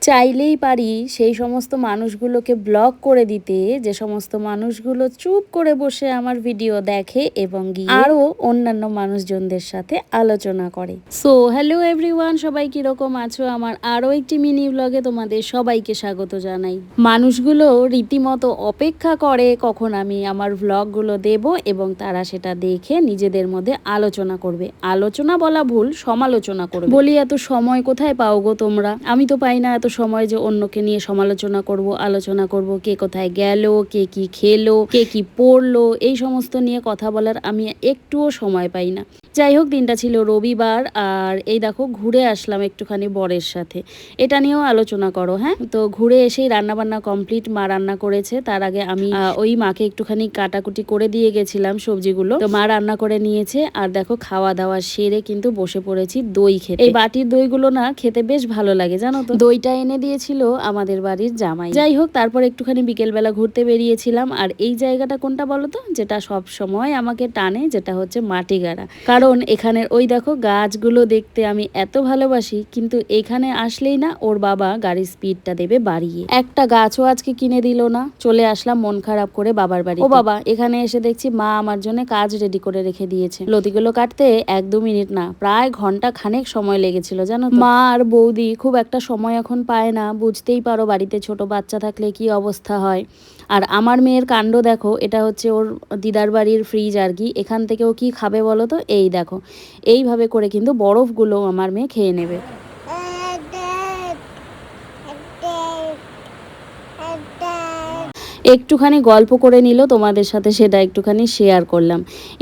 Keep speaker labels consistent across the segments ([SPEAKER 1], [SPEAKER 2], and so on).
[SPEAKER 1] চাইলেই পারি সেই সমস্ত মানুষগুলোকে ব্লক করে দিতে, যে সমস্ত মানুষগুলো চুপ করে বসে আমার ভিডিও দেখে এবং গিয়ে আরও অন্যান্য মানুষজনদের সাথে আলোচনা করে। সো হ্যালো এভরিওয়ান, সবাই কিরকম আছো? আমার আরও একটি মিনি ব্লগে তোমাদের সবাইকে স্বাগত জানাই। মানুষগুলো রীতিমতো অপেক্ষা করে কখন আমি আমার ব্লগগুলো দেব এবং তারা সেটা দেখে নিজেদের মধ্যে আলোচনা করবে। আলোচনা বলা ভুল, সমালোচনা করবে। বলি এত সময় কোথায় পাও গো তোমরা? আমি তো পাই না এত সময় যে অন্যকে নিয়ে সমালোচনা করব, আলোচনা করব, কে কোথায় গেল, কে কি খেলো, কে কি পড়লো, এই সমস্ত নিয়ে কথা বলার আমি একটুও সময় পাই না। যাই হোক, দিনটা ছিল রবিবার আর এই দেখো ঘুরে আসলাম একটুখানি বরের সাথে। এটা নিয়েও আলোচনা করো। হ্যাঁ, তো ঘুরে এসেই রান্নাবান্না কমপ্লিট, মা রান্না করেছে। তার আগে আমি ওই মাকে একটুখানি কাটাকুটি করে দিয়ে গেছিলাম সবজিগুলো, তো মা রান্না করে নিয়েছে। আর দেখো খাওয়া দাওয়া সেরে কিন্তু বসে পড়েছি দই খেতে। এই বাটির দইগুলো না খেতে বেশ ভালো লাগে জানো তো। দইটা এনে দিয়েছিল আমাদের বাড়ির জামাই। যাই হোক, তারপর একটুখানি বিকেলবেলা ঘুরতে বেরিয়েছিলাম। আর এই জায়গাটা কোনটা বলো তো, যেটা সব সময় আমাকে টানে, যেটা হচ্ছে মাটিগাড়া। কারণ এখানের ওই দেখো গাছগুলো দেখতে আমি এত ভালোবাসি, কিন্তু এখানে আসলেই না ওর বাবা গাড়ির স্পিডটা দেবে বাড়িয়ে। একটা গাছও আজকে কিনে দিল না। চলে আসলাম মন খারাপ করে বাবার বাড়ি। ও বাবা, এখানে এসে দেখছি মা আমার জন্য কাজ রেডি করে রেখে দিয়েছে। লতিগুলো কাটতে 1-2 মিনিট না, প্রায় ঘন্টা খানেক সময় লেগেছিল জানো তো। মা আর বৌদি খুব একটা সময় এখন পায় না, বুঝতেই পারো বাড়িতে ছোট বাচ্চা থাকলে কি অবস্থা হয়। আর আমার মেয়ের কাণ্ড দেখো, এটা হচ্ছে ওর দিদার বাড়ির ফ্রিজ আর কি। এখান থেকে ও কি খাবে বলো তো? এই দেখো, এইভাবে করে কিন্তু বরফগুলো আমার মেয়ে খেয়ে নেবে। একটুখানি গল্প করে নিল তোমাদের সাথে, সেটা একটুখানি শেয়ার করলাম।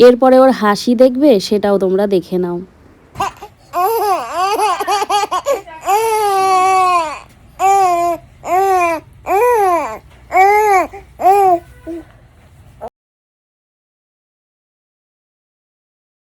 [SPEAKER 1] এরপরে ওর হাসি দেখবে, সেটাও তোমরা দেখে নাও।